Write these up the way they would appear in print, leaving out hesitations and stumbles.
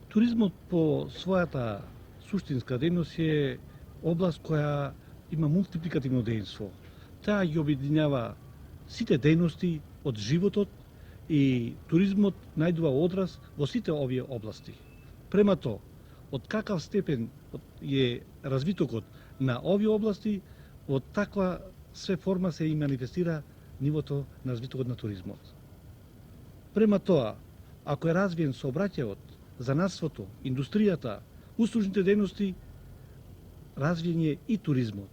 Туризмот по својата суштинска дејност е област која има мултипликативно дејство. Таа ги обединјава сите дејности од животот и туризмот најдува одраз во сите овие области. Према тоа, од какав степен е развитокот на овие области, од таква све форма се и манифестира нивото на развитокот на туризмот. Према тоа, ако е развиен сообраќајот, занатството, индустријата, услужните дејности, развиен е и туризмот.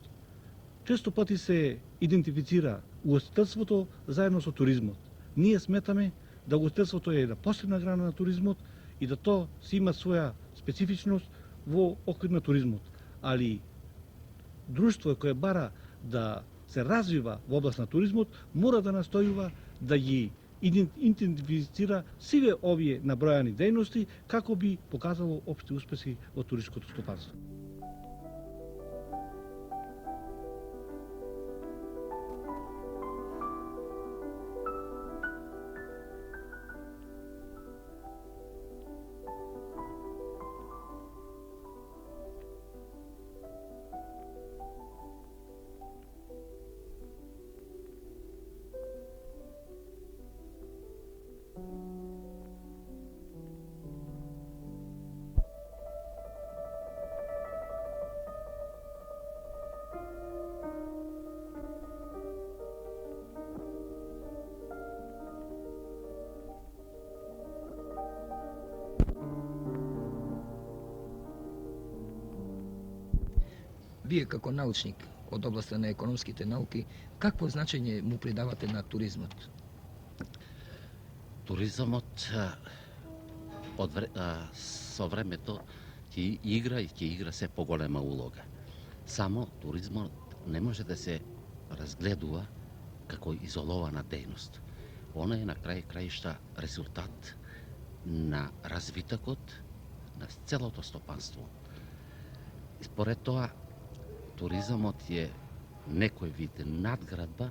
Често пати се идентифицира угостителството заедно со туризмот. Ние сметаме да угостителството е една последна грана на туризмот и да тоа си има своја специфичност во оквир на туризмот. Али друштво кое бара да се развива во област на туризмот, мора да настојува да ги идентифицира сиве овие набројани дејности како би показало општи успеси во туристичкото стопанство. Вие како научник од областа на економските науки, какво значење му придавате на туризмот? Туризмот со времето ќе игра се поголема улога. Само туризмот не може да се разгледува како изолована дејност. Она е на крај краишта резултат на развитокот на целото стопанство. Според тоа, туризмот е некој вид надградба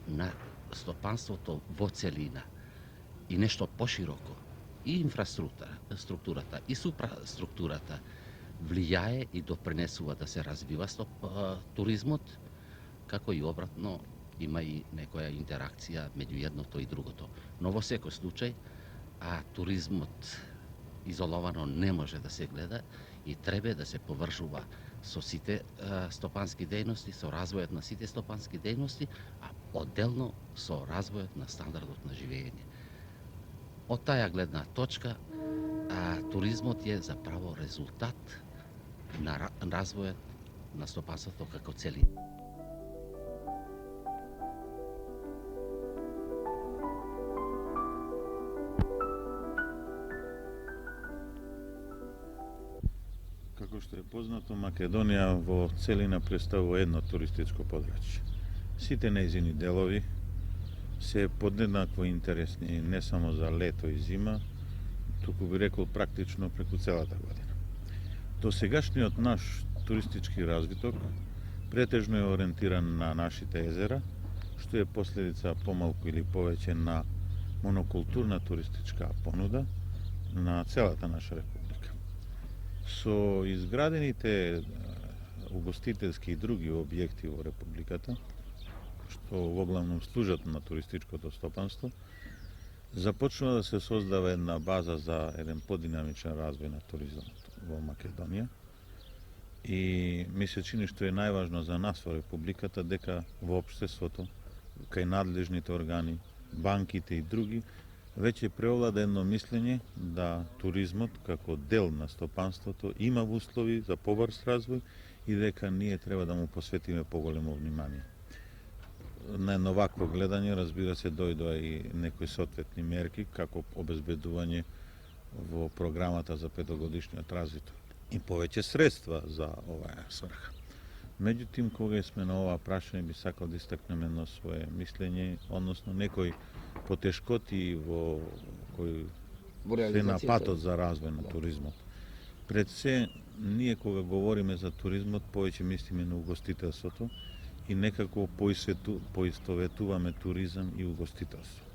на стопанството во целина и нешто пошироко. И инфраструктурата, и супраструктурата влијае и допринесува да се развива туризмот, како и обратно има и некоја интеракција меѓу едното и другото. Но во секој случај, туризмот изоловано не може да се гледа и треба да се поврзува со сите стопански дејности, со развојот на сите стопански дејности, а одделно со развојот на стандардот на живење. Од таа гледна точка, туризмот е заправо резултат на развојот на стопанството како целина. Како што е познато, Македонија во целина представува едно туристичко подрачје. Сите нејзини делови се подеднакво интересни не само за лето и зима, туку би рекол практично преку целата година. Досегашниот наш туристички развиток претежно е ориентиран на нашите езера, што е последица помалку или повеќе на монокултурна туристичка понуда на целата наша република. Со изградените угостителски и други објекти во републиката, што во главном служат на туристичкото стопанство, започнува да се создава една база за еден подинамичен развој на туризмот во Македонија. И ми се чини што е најважно за нас во републиката дека во општеството, кај надлежните органи, банките и други, веќе преовлада едно мислење да туризмот како дел на стопанството има услови за побрз развој и дека ние треба да му посветиме поголемо внимание. На едно вакво гледање, разбира се, дојдоа и некои соодветни мерки како обезбедување во програмата за 5-годишниот развиток и повеќе средства за оваа сврха. Меѓутоа, кога сме на ова прашање, би сакал да истакнем едно свое мислење, односно некои потешкоти во кои се на патот за развој на туризмот. Пред се, ние кога говориме за туризмот, повеќе мислиме на угостителството и некако поистоветуваме туризам и угостителство.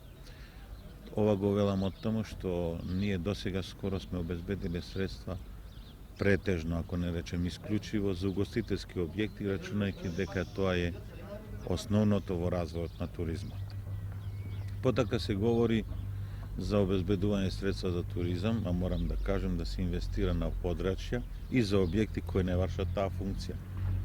Ова го велам од тому што ние досега скоро сме обезбедиле средства претежно, ако не речем исклучиво, за угостителски објекти, рачунајќи дека тоа е основното во развојот на туризмот. Потака се говори за обезбедување средства за туризам, а морам да кажем да се инвестира на подрачја и за објекти кои не вршат таа функција.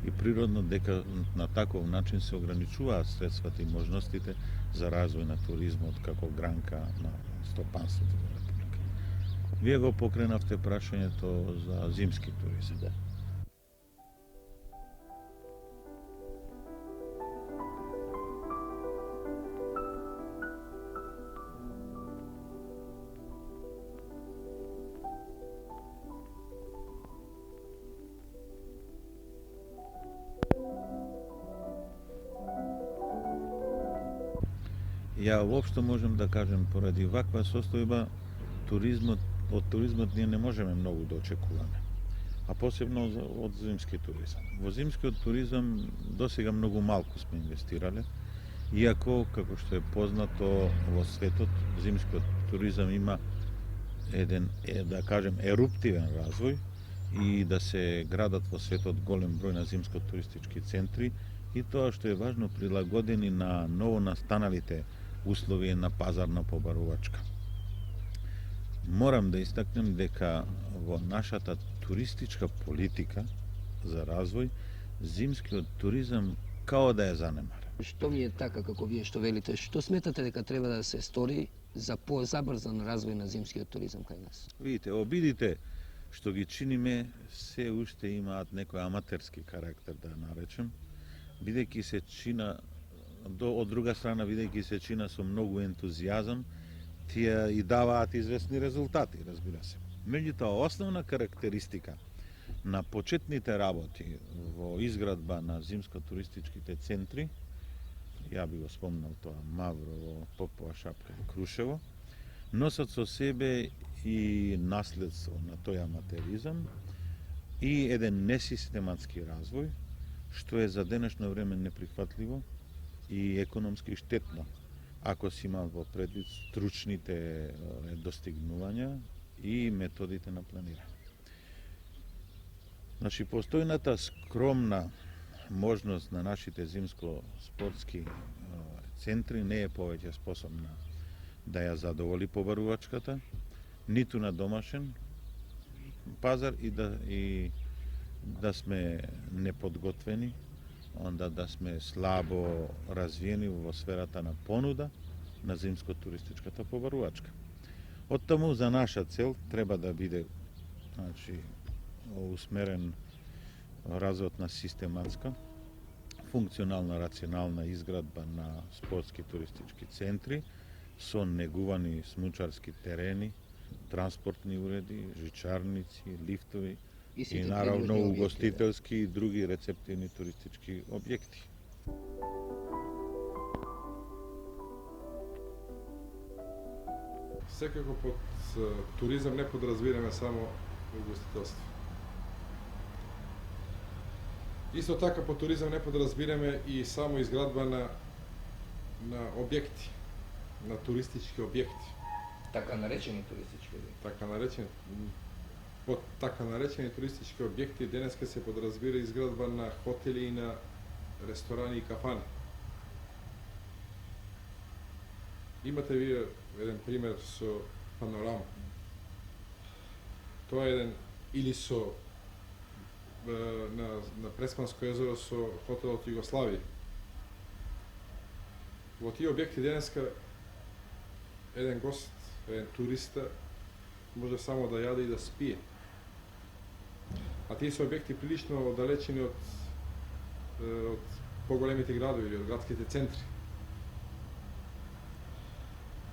И природно дека на таков начин се ограничуваат средствата и можностите за развој на туризмот како гранка на стопанството во Република. Вие го покренавте прашањето за зимски туризам. Да. Ја воопшто можем да кажем, поради ваква состојба, од туризмот ние не можеме многу да очекуваме. А посебно од зимски туризам. Во зимскиот туризам досега многу малку сме инвестирале, иако, како што е познато во светот, зимскиот туризам има еден, да кажем, еруптивен развој и да се градат во светот голем број на зимско-туристички центри и тоа што е важно, прилагодени на новонастаналите услови на пазарна побарувачка. Морам да истакнем дека во нашата туристичка политика за развој, зимскиот туризам као да е занемарен. Што ми е така како вие што велите, што сметате дека треба да се стори за позабрзан развој на зимскиот туризам кај нас? Видите, обидите што ги чиниме се уште имаат некој аматерски карактер, да наречем, бидејќи се чина од друга страна, бидејќи се чина со многу ентузијазам, тие и даваат известни резултати, разбира се. Меѓутоа, основна карактеристика на почетните работи во изградба на зимско-туристичките центри, ја би го спомнал тоа Маврово, Попова, Шапка и Крушево, носат со себе и наследство на тој аматеризам и еден несистематски развој, што е за денешно време неприфатливо и економски штетно, ако си има во предвид стручните достигнувања и методите на планирање. Значи, постојната скромна можност на нашите зимско-спортски центри не е повеќе способна да ја задоволи побарувачката, ниту на домашен пазар и да сме неподготвени, онда да сме слабо развиени во сферата на понуда на зимско-туристичката побарувачка. Оттаму за наша цел треба да биде, значи, усмерен развојот на систематска, функционална, рационална изградба на спортски туристички центри со негувани смучарски терени, транспортни уреди, жичарници, лифтови и наравно угостителски и други рецептивни туристички објекти. Секако под туризам не подразбираме само угостителство. Исто така под туризам не подразбираме и само изградба на објекти, на туристички објекти. Така наречени туристички објекти. Под така наречени туристички објекти денеска се подразбира изградба на хотели и на ресторани и кафани. Имате вие еден пример со Панорама. Тоа е еден или со на Преспанско езеро со хотелот Југославија. Во тие објекти денеска еден гост, еден туриста може само да јаде и да спие. А тие се објекти прилично оддалечени од поголемите градови или од градските центри.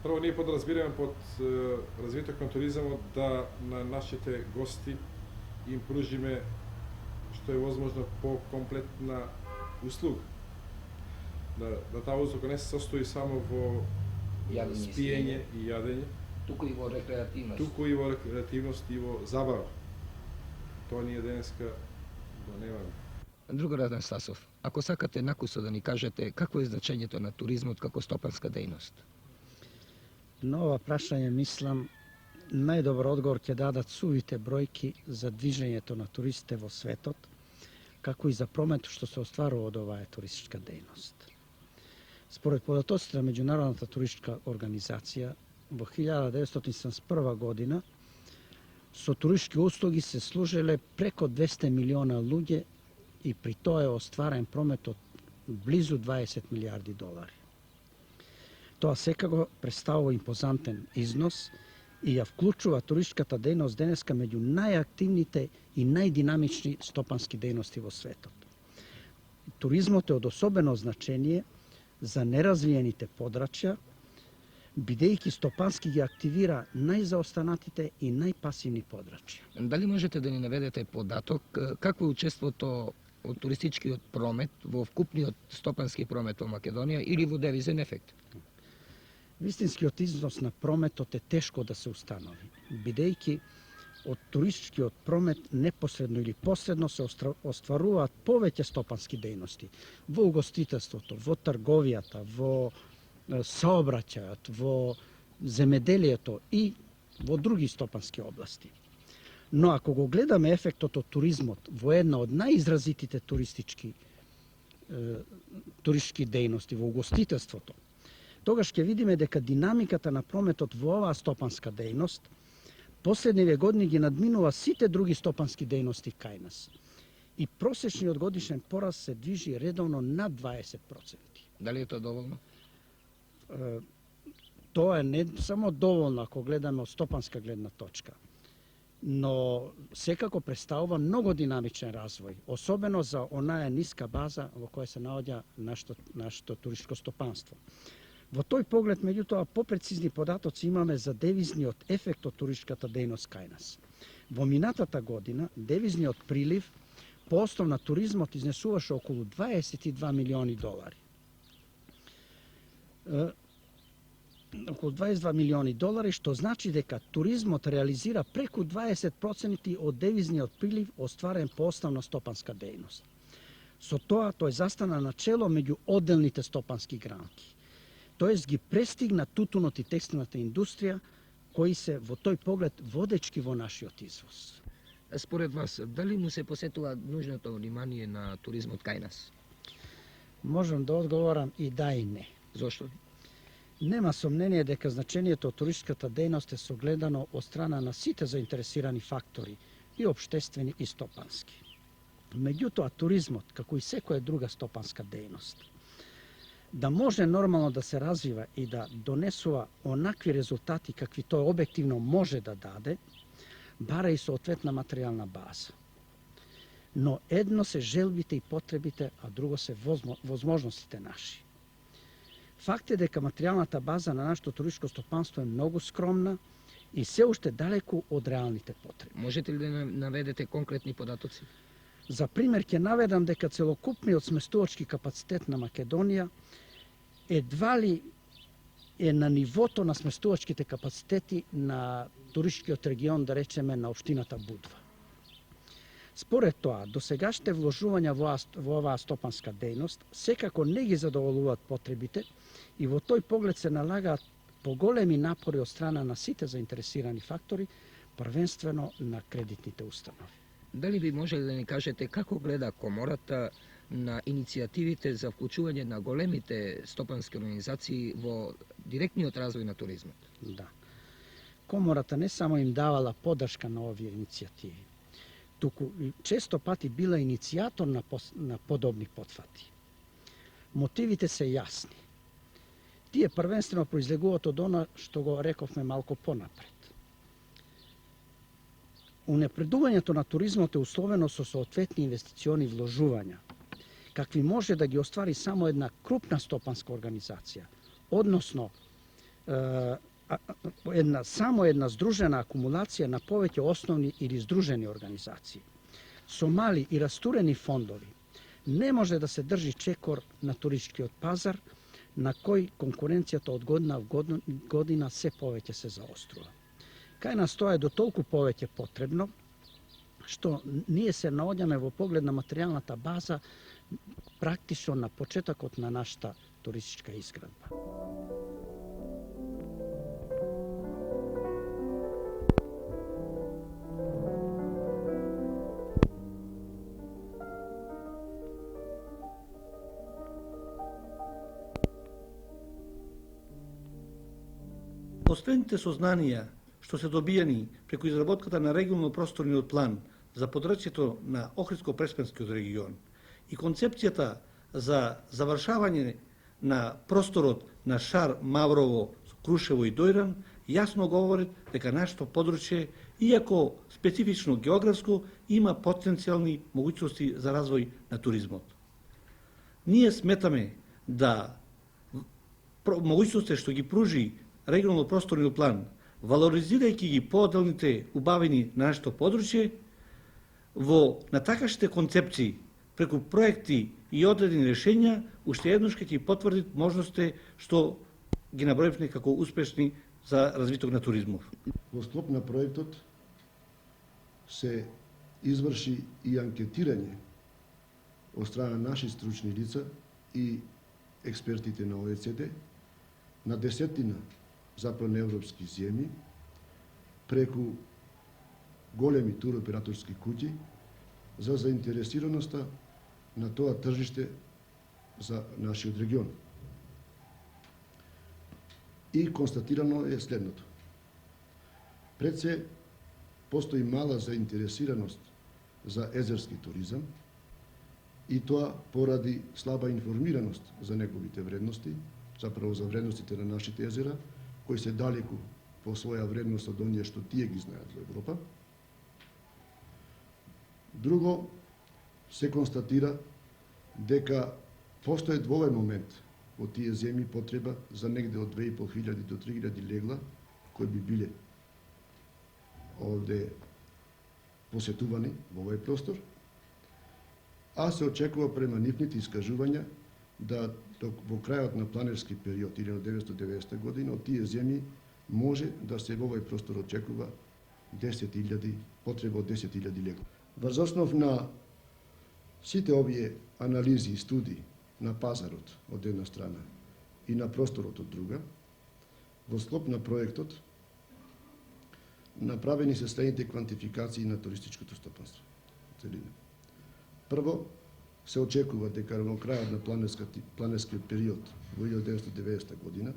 Прво, ние подразбираме под развиток на туризамот да на нашите гости им пружиме што е возможно по-комплетна услуга. Да таа услуга не се состои само во спиење и јадење, туку и во рекреативност и во забава. Тоа ние денеска го немаме. Другар Анастасов, ако сакате накусо да ни кажете какво е значењето на туризмот како стопанска дејност? На ова прашање мислам најдобар одговор ќе дадат сувите бројки за движењето на туристите во светот, како и за прометот што се остварува од оваа туристичка дејност. Според податоците на Меѓународната туристичка организација, во 1971 година со туристички услуги се служеле преко 200 милиона луѓе и при тоа е остварен промет од близу 20 милиарди долари. Тоа секако представува импозантен износ и ја вклучува туристичката дејност денеска меѓу најактивните и најдинамични стопански дејности во светот. Туризмот е од особено значение за неразвиените подрачја, бидејќи стопански ги активира најзаостанатите и најпасивни подрачја. Дали можете да ни наведете податок какво е учеството од туристичкиот промет во вкупниот стопански промет во Македонија или во девизен ефект? Вистинскиот износ на прометот е тешко да се установи, бидејќи од туристичкиот промет непосредно или посредно се остваруваат повеќе стопански дејности во угостителството, во трговијата, во сообраќајот, во земеделието и во други стопански области. Но ако го гледаме ефектот од туризмот во една од најизразитите туристички дејности, во угостителството, тогаш ќе видиме дека динамиката на прометот во оваа стопанска дејност последниве години ги надминува сите други стопански дејности кај нас. И просечниот годишен пораст се движи редовно над 20%. Дали е тоа доволно? Тоа е не само доволно ако гледаме од стопанска гледна точка, но секако представува многу динамичен развој, особено за онаа ниска база во која се наоѓа нашето туристичко стопанство. Во тој поглед, меѓутоа, попрецизни податоци имаме за девизниот ефект од туристичката дејност кај нас. Во минатата година, девизниот прилив по основ на туризмот изнесуваше околу 22 милиони долари. Околу 22 милиони долари, што значи дека туризмот реализира преку 20% од девизниот прилив остварен по основна стопанска дејност. Со тоа, тој застана начело меѓу одделните стопански гранки. Тоест ги престигна тутунот и текстилната индустрија, кои се во тој поглед водечки во нашиот извоз. Според вас, дали му се посетува нужното внимание на туризмот кај нас? Можам да одговорам и да и не. Зошто? Нема сомнение дека значењето од туристичката дејност е согледано од страна на сите заинтересирани фактори, и општествени и стопански. Меѓутоа, туризмот, како и секоја друга стопанска дејност, да може нормално да се развива и да донесува онакви резултати какви тој објективно може да даде, бара и соодветна материјална база. Но едно се желбите и потребите, а друго се возможностите наши. Факт е дека материјалната база на нашето туристичко стопанство е многу скромна и се уште далеку од реалните потреби. Можете ли да наведете конкретни податоци? За пример ќе наведам дека целокупниот сместувачки капацитет на Македонија едва ли е на нивото на сместувачките капацитети на туристичкиот регион, да речеме, на општината Будва. Според тоа, досегашните вложувања во оваа стопанска дејност секако не ги задоволуваат потребите и во тој поглед се налагаат поголеми напори од страна на сите заинтересирани фактори, првенствено на кредитните установи. Дали би можели да ни кажете како гледа Комората на иницијативите за вклучување на големите стопански организации во директниот развој на туризмот? Да. Комората не само им давала поддршка на овие иницијативи, туку често пати била иницијатор на подобни потфати. Мотивите се јасни. Тие првенствено произлегуваат од она што го рековме малку понапред. Унапредувањето на туризмот е условено со соодветни инвестициони вложувања, какви може да ги оствари само една крупна стопанска организација, односно само една здружена акумулација на повеќе основни или здружени организации. Со мали и растурени фондови не може да се држи чекор на туристичкиот пазар, на кој конкуренцијата од година в година се повеќе се заострува. Кај нас тоа е до толку повеќе потребно, што ние се наоѓаме во поглед на материјалната база практично на почетокот на нашата туристичка изградба. Последните сознанија што се добиени преку изработката на регионално-просторниот план за подрачјето на Охридско-Преспанскиот регион и концепцијата за завршавање на просторот на Шар, Маврово, Крушево и Дојран јасно говорат дека нашето подручје, иако специфично географско, има потенцијални могуćности за развој на туризмот. Ние сметаме да могуćностите што ги пружи регионално-просторниот план, валоризирајќи ги поделните убавини на нашето подручје, на такашните концепции, преку проекти и одредени решенја, уште еднаш ќе ги потврдит можностите што ги наброивме како успешни за развиток на туризмов. Во склоп на проектот се изврши и анкетирање од страна наши стручни лица и експертите на ОЕЦД на десетина западноевропски земји преку големи туроператорски куќи за заинтересираноста на тоа тржиште за нашиот регион. И констатирано е следното. Пред се постои мала заинтересираност за езерски туризам и тоа поради слаба информираност за неговите вредности, заправо за вредностите на нашите езера, кои се далеку по своја вредност од оние што тие ги знаат во Европа. Друго, се констатира дека постои во овој момент во тие земји потреба за негде од 2500 до 3000 легла кои би биле овде посетувани во овој простор, а се очекува према нивните искажувања да во крајот на планерски период 1990 година од тие земји може да се во овој простор очекува 10.000 потреба од 10.000 легла. Врз основ на сите овие анализи и студии на пазарот од една страна и на просторот од друга, во склоп на проектот направени се следните квантификации на туристичкото стопанство. Прво, се очекува дека во крајот на планерскиот период во 1990 година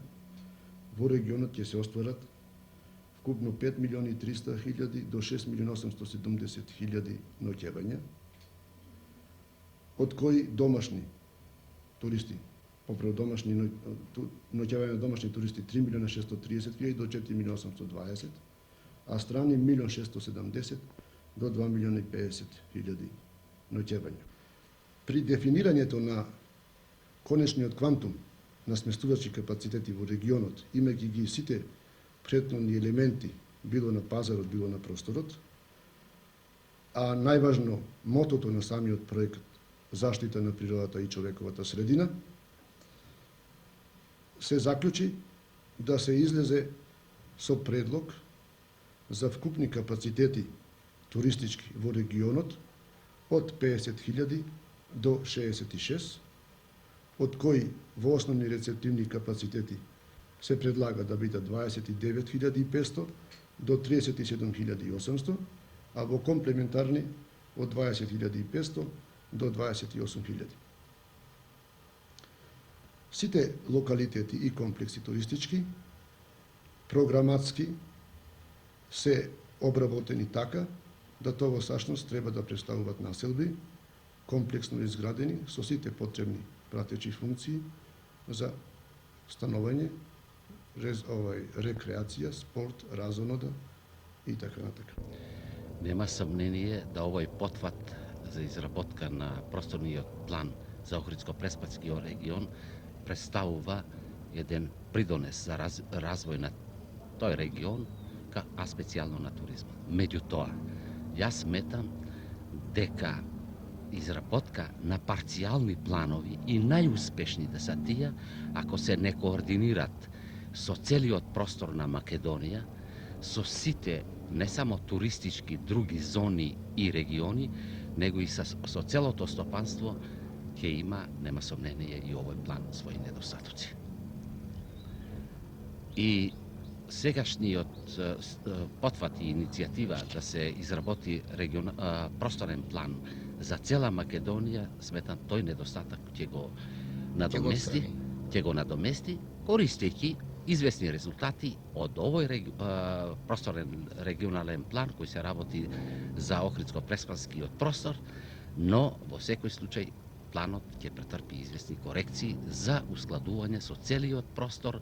во регионот ќе се остварат вкупно 5.300.000 до 6.870.000 ноќевања, од кои домашни туристи, поправо домашни ноќевања на домашни туристи 3.630.000 до 4.820.000, а страни 1.670.000 до 2.050.000 ноќевања. При дефинирањето на конечниот квантум на сместувачки капацитети во регионот, имајќи ги сите претhodни елементи, било на пазарот, било на просторот, а најважно мотото на самиот проект заштита на природата и човековата средина, се заклучи да се излезе со предлог за вкупни капацитети туристички во регионот од 50.000 до 66, од кои во основни рецептивни капацитети се предлага да бидат 29.500 до 37.800, а во комплементарни од 20.500 до 28.000. Сите локалитети и комплекси туристички, програматски, се обработени така да тоа во сашност треба да представуваат населби, комплексно изградени со сите потребни пратечи функции за станување, рекреација, спорт, разонода и така натака. Нема сомнение да овој потват за изработка на просторниот план за Охридско-Преспанскиот регион представува еден придонес за развој на тој регион, а специјално на туризма. Меѓутоа, јас сметам дека изработка на парцијални планови и најуспешни да се тие ако се не координират со целиот простор на Македонија, со сите не само туристички други зони и региони, него и со целото стопанство, ќе има, нема сомнение, и овој план своји недостатоци. И сегашниот потфат и иницијатива да се изработи просторен план за цела Македонија, сметам тој недостаток ќе го надомести, користејќи известни резултати од овој просторен регионален план кој се работи за Охридско-Преспанскиот простор, но во секој случај планот ќе претрпи известни корекции за ускладување со целиот простор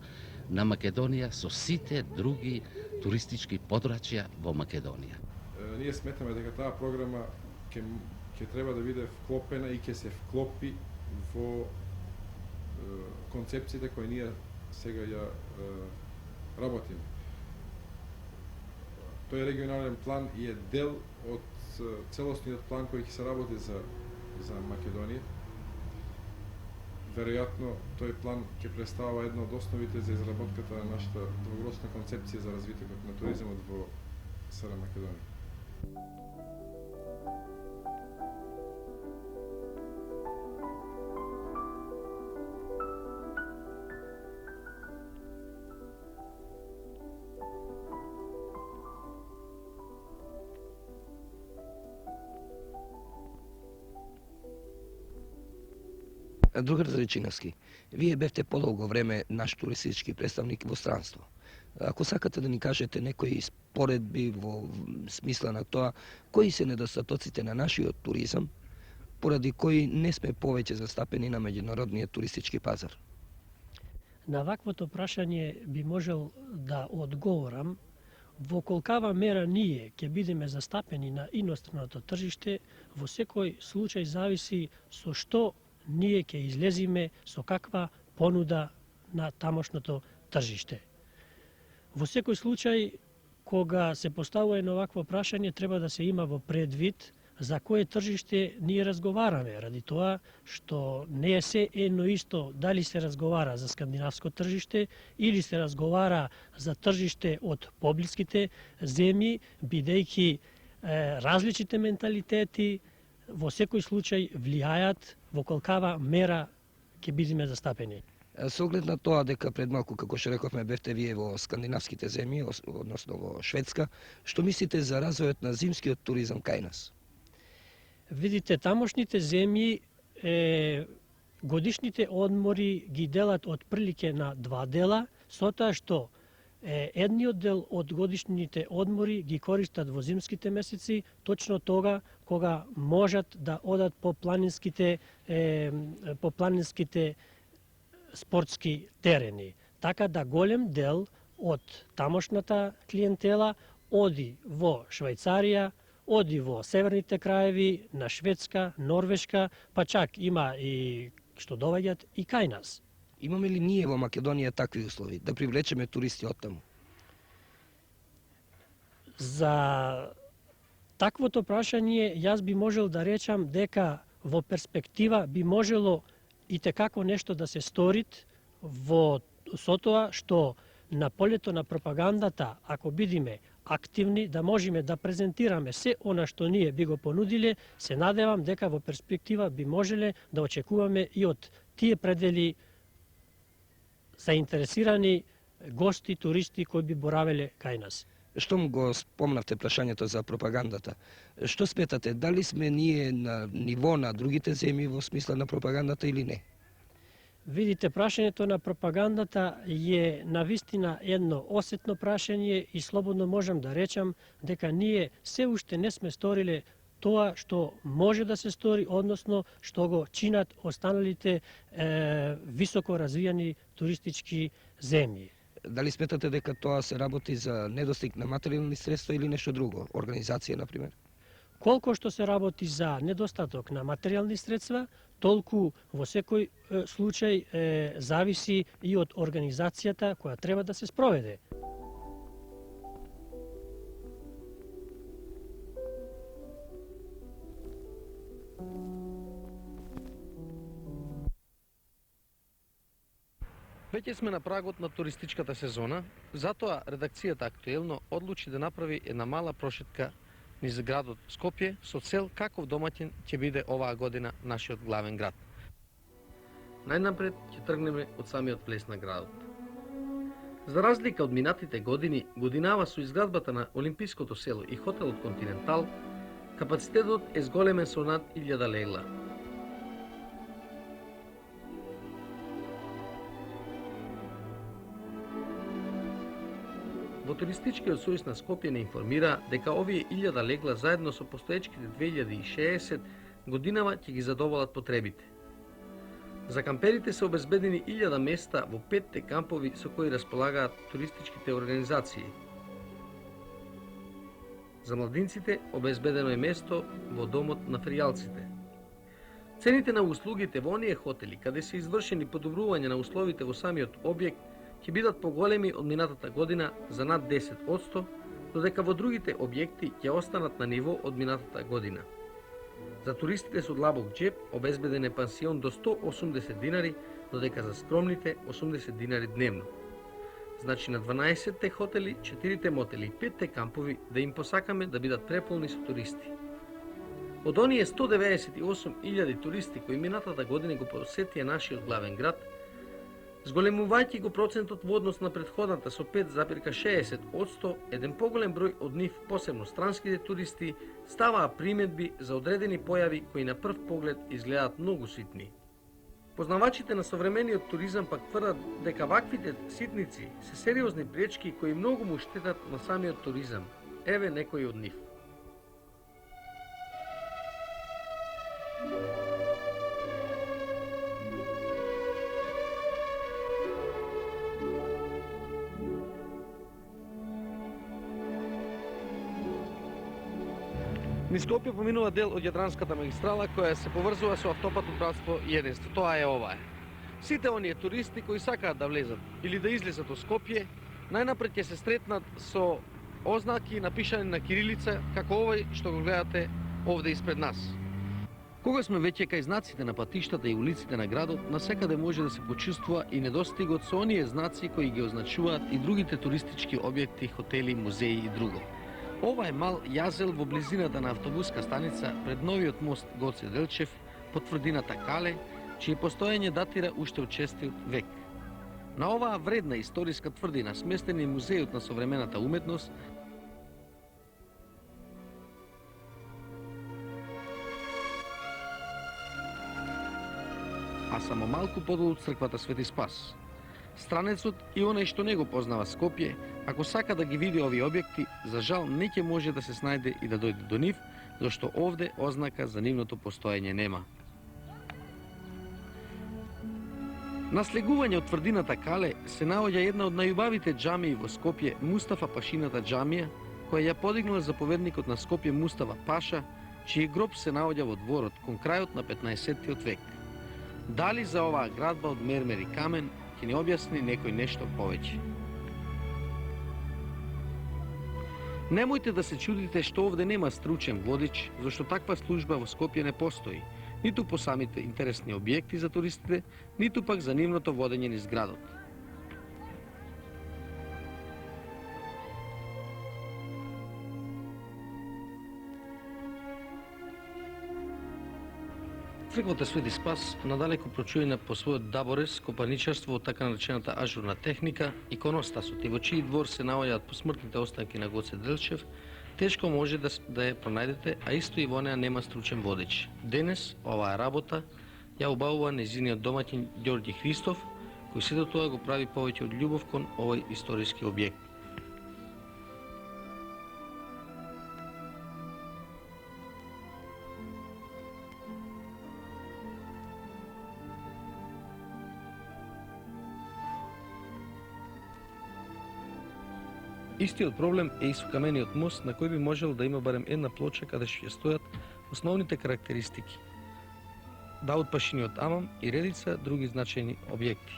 на Македонија со сите други туристички подрачја во Македонија. Ние сметаме дека таа програма ќе треба да биде вклопена и ќе се вклопи во концепциите кои ние сега ја работиме. Тој регионален план е дел од целосниот план кој ќе се работи за Македонија. Веројатно тој план ќе представува една од основите за изработката на нашата долгорочна концепција за развитието на туризмот во СР Македонија. Другар Заречиновски, вие бевте подолго време наш туристички представник во странство. Ако сакате да ни кажете некои споредби во смисла на тоа, кои се недостатоците на нашиот туризам, поради кои не сме повеќе застапени на меѓународниот туристички пазар? На ваквото прашање би можел да одговорам во колкава мера ние ќе бидеме застапени на иностраното тржиште, во секој случај зависи со што ние ќе излезиме, со каква понуда на тамошното тржиште. Во секој случај, кога се поставува едно вакво прашање, треба да се има во предвид за кое тржиште ние разговараме, ради тоа што не е се едно исто дали се разговара за скандинавско тржиште или се разговара за тржиште од поблиските земји, бидејќи различните менталитети во секој случај влијаат во колкава мера ќе бидеме застапени. Со оглед на тоа дека пред малку, како што рековме, бевте вие во скандинавските земји, односно во Шведска, што мислите за развојот на зимскиот туризам кај нас? Видите, тамошните земји годишните одмори ги делат од прилike на два дела, со тоа што едниот дел од годишните одмори ги користат во зимските месеци, точно тога кога можат да одат по планинските спортски терени. Така да голем дел од тамошната клиентела оди во Швајцарија, оди во северните краеви, на Шведска, Норвешка, па чак има и што доаѓаат и кај нас. Имаме ли ние во Македонија такви услови да привлечеме туристи оттаму? За таквото прашање јас би можел да речам дека во перспектива би можело и текако нешто да се сторит со тоа што на полето на пропагандата, ако бидеме активни, да можеме да презентираме се она што ние би го понудиле, се надевам дека во перспектива би можеле да очекуваме и од тие предели заинтересирани гости, туристи кои би боравеле кај нас. Штом го спомнавте прашањето за пропагандата, што сметате, дали сме ние на ниво на другите земји во смисла на пропагандата или не? Видите, прашањето на пропагандата е навистина едно осетно прашање и слободно можам да речам дека ние се уште не сме сториле тоа што може да се стори, односно што го чинат останалите високо развијани туристички земји. Дали сметате дека тоа се работи за недостиг на материјални средства или нешто друго, организација, например? Колко што се работи за недостаток на материјални средства, толку во секој случај зависи и од организацијата која треба да се спроведе. Веќе сме на прагот на туристичката сезона, затоа редакцијата Актуелно одлучи да направи една мала прошетка низ градот Скопје со цел каков домаќин ќе биде оваа година нашиот главен град. Најнапред ќе тргнеме од самиот влез на градот. За разлика од минатите години, годинава со изградбата на Олимпиското село и хотелот Континентал, капацитетот е зголемен со над 1000 легла. во туристичкиот сојуз на Скопје не информира дека овие 1000 легла заедно со постоечките 2060 годинава ќе ги задоволат потребите. За камперите се обезбедени 1000 места во 5 кампови со кои располагаат туристичките организации. За младинците обезбедено е место во домот на феријалците. Цените на услугите во оние хотели каде се извршени подобрување на условите во самиот објект ќе бидат поголеми од минатата година за над 10%, додека во другите објекти ќе останат на ниво од минатата година. За туристите со длабок џеб обезбеден е пансион до 180 динари, додека за скромните 80 динари дневно. Значи на 12 хотели, 4 мотели и 5 кампови да им посакаме да бидат преполни со туристи. Од оние 198.000 туристи кои минатата година го посетија нашиот главен град, зголемувајќи го процентот во однос на претходната со 5,60%, еден поголем број од нив, посебно странските туристи, ставаа приметби за одредени појави кои на прв поглед изгледаат многу ситни. Познавачите на современиот туризам пак тврдат дека ваквите ситници се сериозни пречки кои многу му штетат на самиот туризам. Еве некои од нив. Низ Скопје поминува дел од Јадранската магистрала која се поврзува со автопатот Братство и единство. Тоа е оваа. Сите оние туристи кои сакаат да влезат или да излезат од Скопје, најнапред ќе се сретнат со ознаки напишани на кирилица како овој што го гледате овде испред нас. Кога сме веќе кај знаците на патиштата и улиците на градот, насекаде може да се почувствува и недостигот со оние знаци кои ги означуваат и другите туристички објекти, хотели, музеи и друго. Ова е мал јазел во близината на автобуска станица пред новиот мост Гоце Делчев под тврдината Кале, чие постоење датира уште од 6 век. На оваа вредна историска тврдина сместен е музејот на современата уметност, а само малку подолу црквата Свети Спас. Странецот и оној што не го познава Скопје, ако сака да ги види овие објекти, за жал не ќе може да се снајде и да дојде до нив, зашто овде ознака за нивното постоење нема. На слегување од тврдината Кале се наоѓа една од најубавите џамии во Скопје, Мустафа Пашината џамија, која ја подигнал заповедникот на Скопје Мустафа Паша, чиј гроб се наоѓа во дворот кон крајот на 15-тиот век. Дали за оваа градба од мермер и камен ќе ни објасни некој нешто повеќе. Немојте да се чудите што овде нема стручен водич, зашто таква служба во Скопје не постои, ниту по самите интересни објекти за туристите, ниту пак за нивното водење низ градот. Црквата Свети Спас надалеку прочуена по својот даборез, копаничарство од така наречената ажурна техника, иконостасот и во чиј двор се наоѓаат посмртните останки на Гоце Делчев, тешко може да ја пронајдете, а исто и во неа нема стручен водич. Денес оваа работа ја убавува нејзиниот домаќин Ѓорѓи Христов, кој сето тоа го прави повеќе од љубов кон овој историски објект. Истиот проблем е и со камениот мост, на кој би можел да има барем една плоча каде што ќе стојат основните карактеристики. Даут Пашиниот амам и редица други значајни објекти.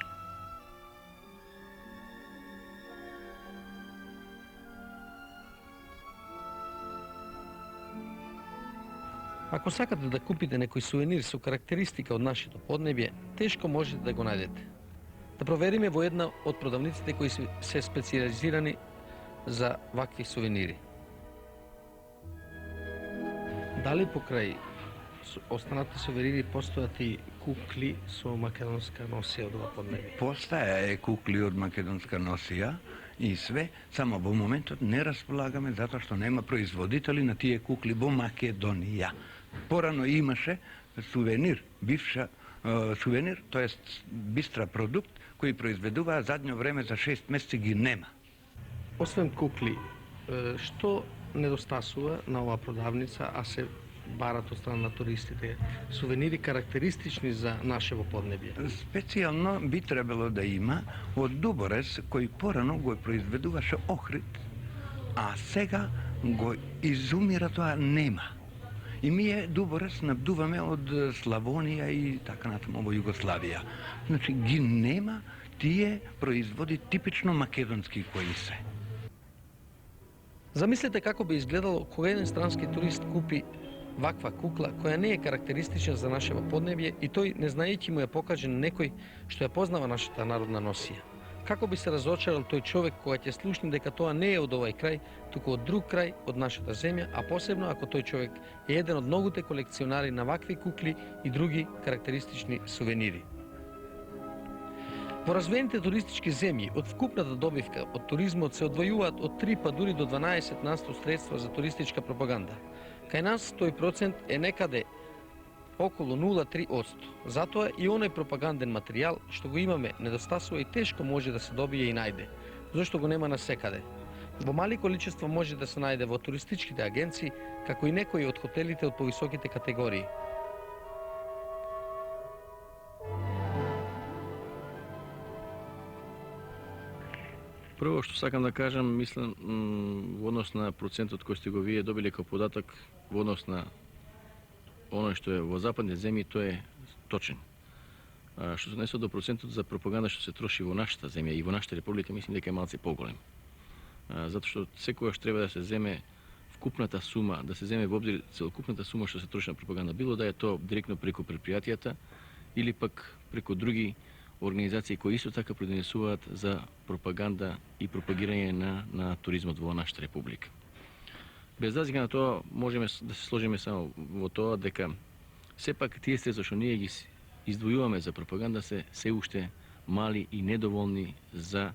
Ако сакате да купите некој сувенир со карактеристика од нашето поднебје, тешко можете да го најдете. Да провериме во една од продавниците кои се специализирани за вакви сувенири. Дали покрај останатите сувенири постојат и кукли со македонска носија од ова поднебје? Постоја кукли од македонска носија и све, само во моментот не располагаме затоа што нема производители на тие кукли во Македонија. Порано имаше сувенир, бивша сувенир, тоест бистра продукт кој произведуваа, задњо време за 6 месеци ги нема. освен кукли, што недостасува на оваа продавница, а се барат од страна на туристите? Сувенири карактеристични за нашево поднебје. Специјално би требало да има од дуборез кој порано го произведуваше Охрид, а сега го изумира, тоа нема. И ние дуборез набдуваме од Славонија и така натаму во Југославија. Значи ги нема тие производи типично македонски кои се. Замислете како би изгледало кога еден странски турист купи ваква кукла која не е карактеристична за нашево поднебје и тој, не знаејќи му ја покаже некој што ја познава нашата народна носија. Како би се разочарал тој човек кога ќе слушне дека тоа не е од овај крај, туку од друг крај од нашата земја, а посебно ако тој човек е еден од многуте колекционари на вакви кукли и други карактеристични сувенири. Во развиените туристички земји, од вкупната добивка од туризмот се одвојуваат од 3 па дури до 12% средства за туристичка пропаганда. Кај нас тој процент е некаде околу 0,3%. Затоа и оној пропаганден материјал што го имаме недостасува и тешко може да се добие и најде, зашто го нема насекаде. Во мали количество може да се најде во туристичките агенции, како и некои од хотелите од повисоките категории. Прво што сакам да кажам, мислам во однос на процентот кој сте го вие добили како податок во однос на оној што е во западни земји, тој е точен. Што се отнесува до процентот за пропаганда што се троши во нашата земја и во нашата република, мислам дека е малце поголем. Затоа што секогаш треба да се земе вкупната сума, да се земе во обзир целокупната сума што се троши на пропаганда, било да е тоа директно преку предпријатијата или пак преку други организации кои исто така придонесуваат за пропаганда и пропагирање на туризмот во нашата република. Без разлика на тоа, можеме да се сложиме само во тоа дека сепак тие средства што ние ги издвојуваме за пропаганда се уште мали и недоволни за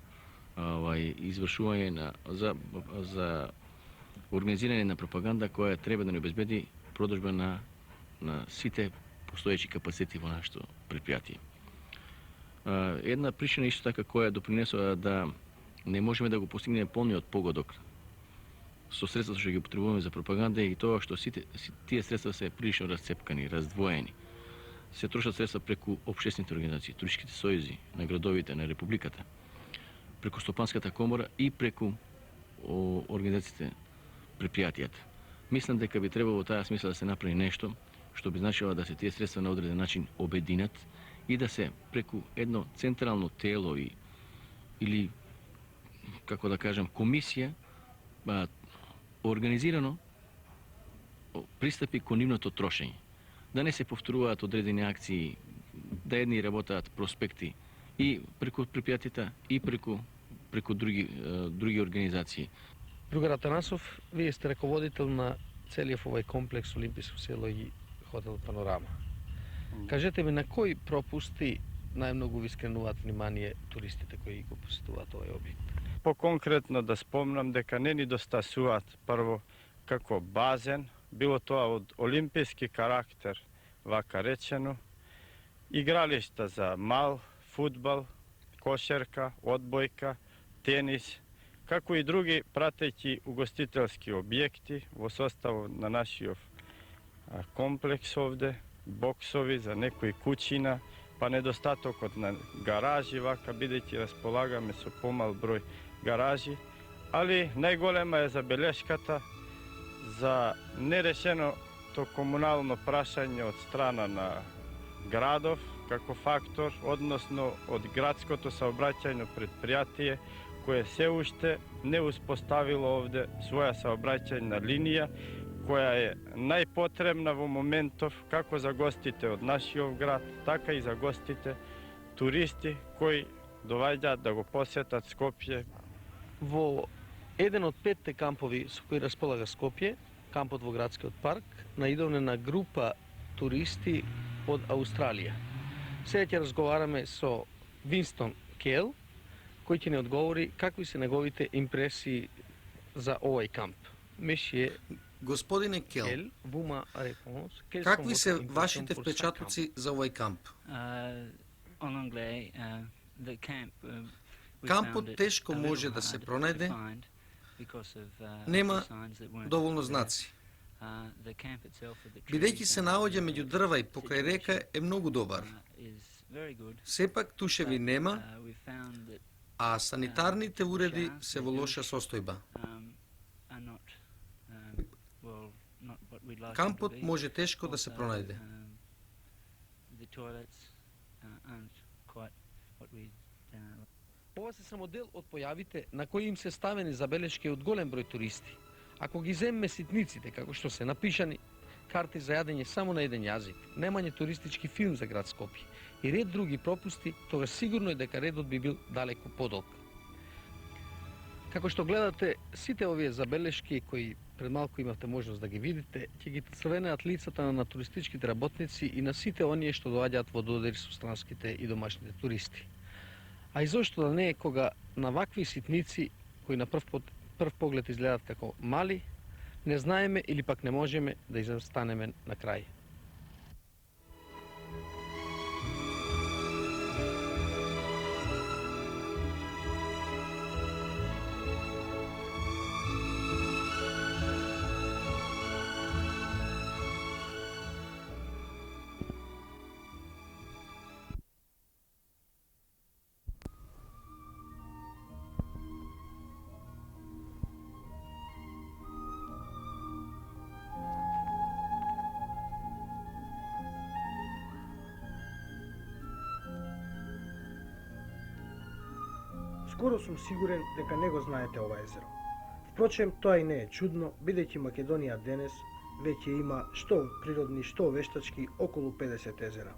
извршување за организирање на пропаганда која треба да ни обезбеди продажба на сите постоечи капацитети во нашето предпријатие. Една причина исто така која допринесува да не можеме да го постигнеме полниот погодок со средствата што ги потребуваме за пропаганда и тоа што тие средства се прилично расцепкани, раздвоени. Се трошат средства преку општествените организации, туристичките сојузи на градовите, на републиката, преку Стопанската комора и преку организациите, предпријатијата. Мислам дека би требало во таа смисла да се направи нешто што би значило да се тие средства на одреден начин обединат и да се преку едно централно тело или како да кажам комисија организирано пристапи кон нивното трошење. Да не се повторуваат одредени акции, да едни работаат проспекти и преку предпријатијата и преку други организации. Другар Атанасов, вие сте раководител на целиот овој комплекс Олимписко село и хотел Панорама. Кажете ми, на кои пропусти најмногу ви скренуваат внимание туристите кои го посетуваат овој објект? По-конкретно да спомнам дека не ни достасуваат прво како базен, било тоа од олимписки карактер, вака речено, игралишта за мал, фудбал, кошерка, одбојка, тенис, како и други пратејќи угостителски објекти во составот на нашиот комплекс овде, боксови за некои куќина, па недостатокот на гаражи, вака бидејќи располагаме со помал број гаражи, али најголема е забелешката за нерешеното комунално прашање од страна на градов како фактор, односно од градското саобраќајно предпријатие кое се уште не успоставило овде своја саобраќајна линија која е најпотребна во моментов како за гостите од нашиот град, така и за гостите туристи кои доваѓаат да го посетат Скопје. Во еден од 5 кампови со кои располага Скопје, кампот во градскиот парк, наидовне на група туристи од Аустралија. Сега ќе разговараме со Винстон Кел, кој ќе ни одговори какви се неговите импресии за овој камп. Господине Кел, какви се вашите впечатоци за овој камп? Кампот тешко може да се пронајде Нема доволно знаци. Бидејќи се наоѓа меѓу дрва и покрај река е многу добар. Сепак тушеви нема, а санитарните уреди се во лоша состојба. Кампот може тешко да се пронајде. Ова се само дел од појавите на кои им се ставени забелешки од голем број туристи. Ако ги земме ситниците, како што се напишани карти за јадење само на еден јазик, немање туристички филм за град Скопје и ред други пропусти, тогаш сигурно е дека редот би бил далеку подолг. Како што гледате, сите овие забелешки кои пред малку имавте можност да ги видите, ќе ги црвенеат лицата на туристичките работници и на сите оние што доаѓаат во додир со странските и домашните туристи. А и зошто да не е кога на вакви ситници, кои на прв поглед изгледаат како мали, не знаеме или пак не можеме да изостанеме на крај. Скоро сум сигурен дека не го знаете ова езеро. Впрочем, тоа и не е чудно, бидејќи Македонија денес веќе има што природни, што вештачки околу 50 езера.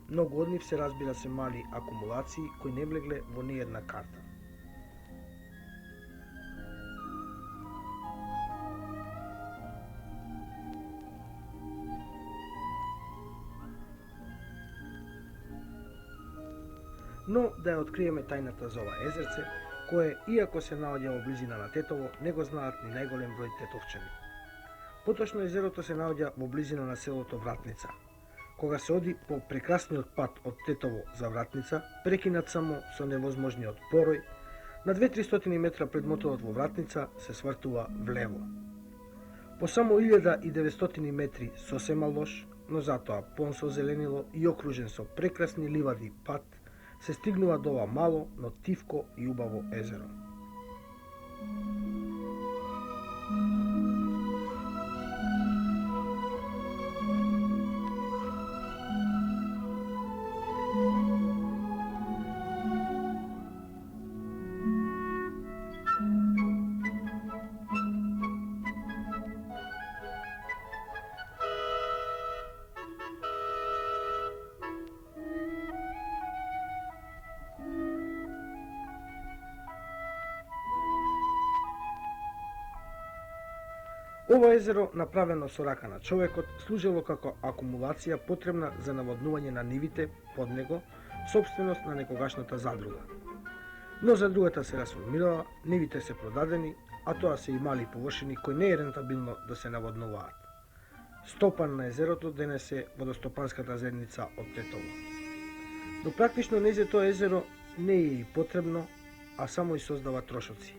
Многу од нив се разбира се мали акумулации кои не влегле во ниедна карта. Но да ја откриеме тајната за ова езерце, кое, иако се наоѓа во близина на Тетово, не го знаат ни најголем број тетовчани. Поточно езерото се наоѓа во близина на селото Вратница. Кога се оди по прекрасниот пат од Тетово за Вратница, прекинат само со невозможниот порој, на 2-300 метра пред мотелот во Вратница се свртува влево. По само 1900 метри сосема лош, но затоа пон со зеленило и окружен со прекрасни ливади пат, се стигнува до ова мало, но тивко и убаво езеро. Ова езеро, направено со рака на човекот, служило како акумулација потребна за наводнување на нивите под него, собственост на некогашната задруга. Но задрugата се расформирала, нивите се продадени, а тоа се и мали површини кои не е рентабилно да се наводнуваат. Стопан на езерото денес е водостопанската заедница од Тетово. Но практично незе тоа езеро не е и потребно, а само и создава трошоци.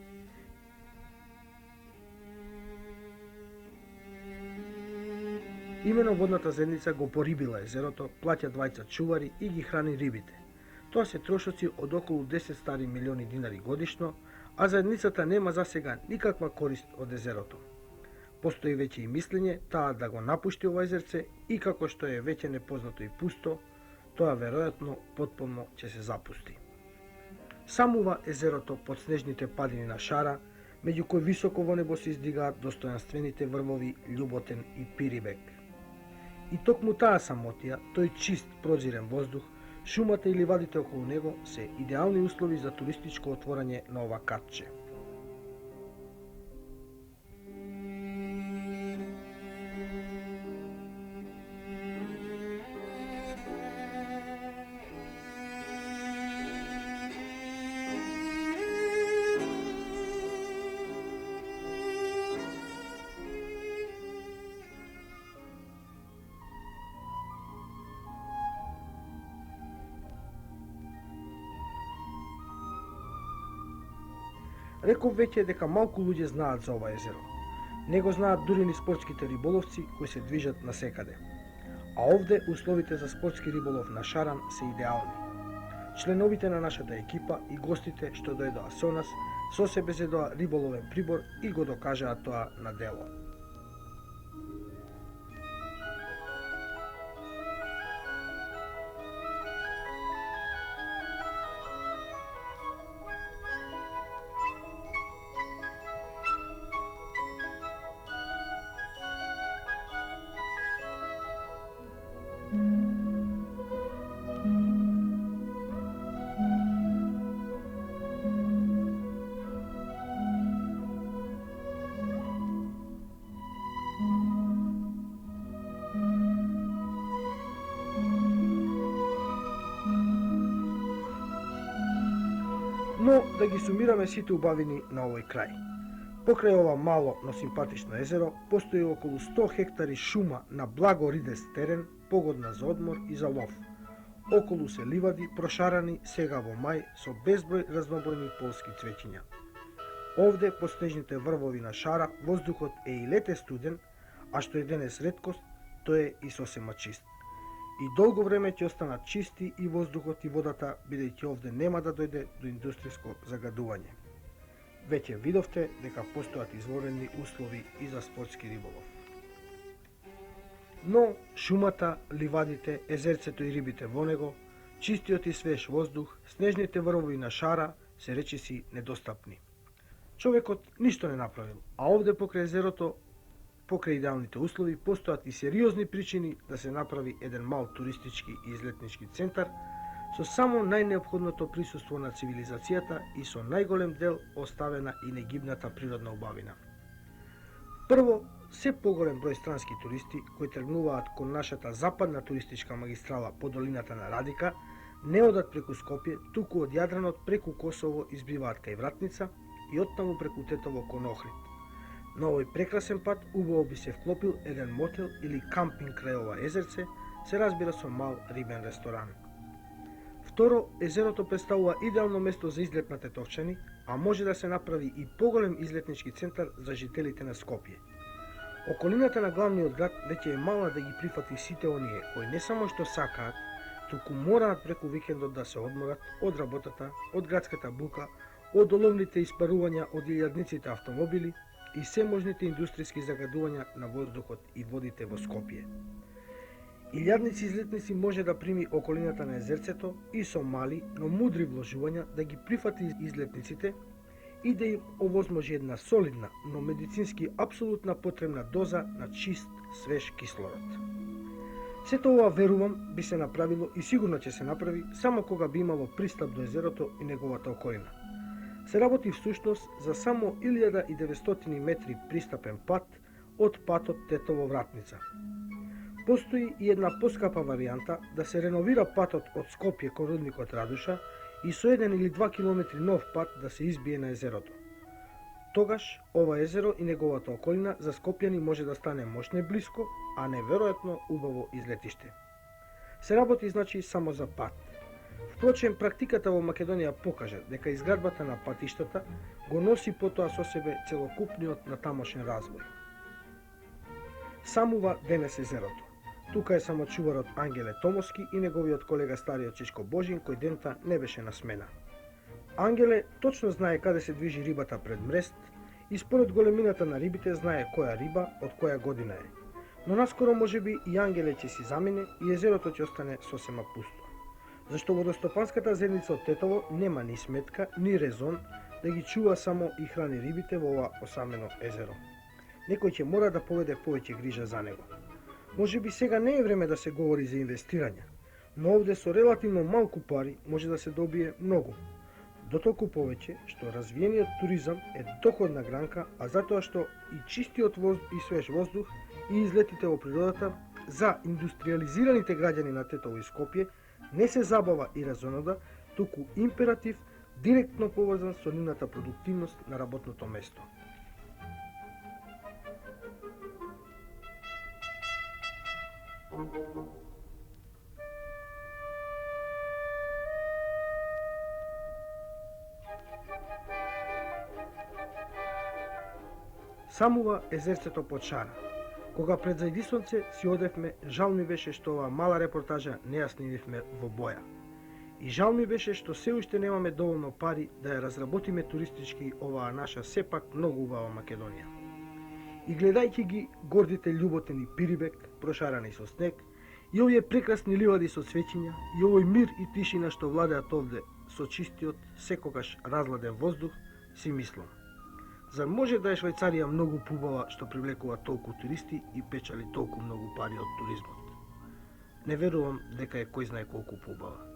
Имено водната заедница го порибила езерото, плаќа двајца чувари и ги храни рибите. Тоа се трошоци од околу 10 стари милиони динари годишно, а заедницата нема засега никаква корист од езерото. Постои веќе и мислење таа да го напушти ова езерце и како што е веќе непознато и пусто, тоа веројатно потполно ќе се запусти. Самува езерото под снежните падини на Шара, меѓу кои високо во небо се издигаат достојанствените врвови Љуботен и Пирибек. И токму таа самотија, тој чист прозирен воздух, шумата и ливадите околу него се идеални услови за туристичко отворање на ова катче. Реков веќе дека малку луѓе знаат за ова езеро. Не го знаат дури ни спортските риболовци кои се движат насекаде. А овде условите за спортски риболов на шаран се идеални. Членовите на нашата екипа и гостите што дојдоа со нас со себе зедоа риболовен прибор и го докажаа тоа на дело. Но да ги сумираме сите убавини на овој крај. Покрај ова мало, но симпатично езеро, постои околу 100 хектари шума на благо ридест терен, погодна за одмор и за лов. Околу се ливади, прошарани сега во мај со безброј разнобојни полски цвеќиња. Овде, по снежните врвови на шара, воздухот е и лете студен, а што е денес реткост, тој е и сосема чист. И долго време ќе останат чисти и воздухот и водата, бидејќи овде нема да дојде до индустријско загадување. Веќе видовте дека постојат изворени услови и за спортски риболов. Но шумата, ливадите, езерцето и рибите во него, чистиот и свеж воздух, снежните врвови на шара се речиси недостапни. Човекот ништо не направил, а овде покрај езерото, покрај идеалните услови, постојат и сериозни причини да се направи еден мал туристички и излетнички центар со само најнеопходното присуство на цивилизацијата и со најголем дел оставена и негибната природна убавина. Прво, се поголем број странски туристи кои тргнуваат кон нашата западна туристичка магистрала по долината на Радика, не одат преку Скопје, туку од Јадранот преку Косово избиваат кај Вратница и оттаму преку Тетово кон Охрид. На овој прекрасен пат убаво би се вклопил еден мотел или кампинг крај ова езерце, се разбира со мал рибен ресторан. Второ, езерото представува идеално место за излет на тетовчани, а може да се направи и поголем излетнички центар за жителите на Скопје. Околината на главниот град веќе е мала да ги прифати сите оние кои не само што сакаат, туку мораат преку викендот да се одморат од работата, од градската бука, од оловните испарувања од илјадниците автомобили и seможните индустријски загадувања на воздухот и водите во Скопје. Илјадници излетници може да прими околината на езерцето и со мали, но мудри вложувања да ги прифати излетниците и да им овозможи една солидна, но медицински апсолутна потребна доза на чист, свеж кислород. Сето ова, верувам, би се направило и сигурно ќе се направи само кога би имало пристап до езерото и неговата околина. Се работи всушност за само 1900 метри пристапен пат од патот Тетово-Вратница. Постои и една поскапа варијанта да се реновира патот од Скопје кон рудникот Радуша и со 1 или 2 километри нов пат да се избие на езерото. Тогаш ова езеро и неговата околина за скопјани може да стане мощне блиско, а неверојатно убаво излетиште. Се работи значи само за пат. Впрочем, практиката во Македонија покажа дека изградбата на патиштата го носи потоа со себе целокупниот на тамошен развој. Самува денес езерото. Тука е само чуварот Ангеле Томовски и неговиот колега стариот Чичко Божин, кој дента не беше на смена. Ангеле точно знае каде се движи рибата пред Мрест и според големината на рибите знае која риба од која година е. Но наскоро можеби и Ангеле ќе си замине и езерото ќе остане сосема пусто. Зашто водостопанската заедница од Тетово нема ни сметка, ни резон да ги чува само и храни рибите во ова осамено езеро. Некој ќе мора да поведе повеќе грижа за него. Може би сега не е време да се говори за инвестирање, но овде со релативно малку пари може да се добие многу. Дотолку повеќе што развиениот туризам е доходна гранка, а затоа што и чистиот воздух и свеж воздух и излетите во природата за индустриализираните граѓани на Тетово и Скопје не се забава и разонода, туку императив директно поврзан со нивната продуктивност на работното место. Самува езерцето под шара. Кога пред зајди сонце си одевме, жал ми беше што оваа мала репортажа не ја снимивме во боја. И жал ми беше што се уште немаме доволно пари да ја разработиме туристички оваа наша сепак многу убава Македонија. И гледајќи ги гордите љуботени Пирибек, прошарани со снег, и овие прекрасни ливади со цвеќиња, и овој мир и тишина што владеат овде со чистиот, секогаш разладен воздух, си мислам. Зар може да е Швајцарија многу пубава што привлекува толку туристи и печали толку многу пари од туризмот? Не верувам дека е кој знае колку пубава.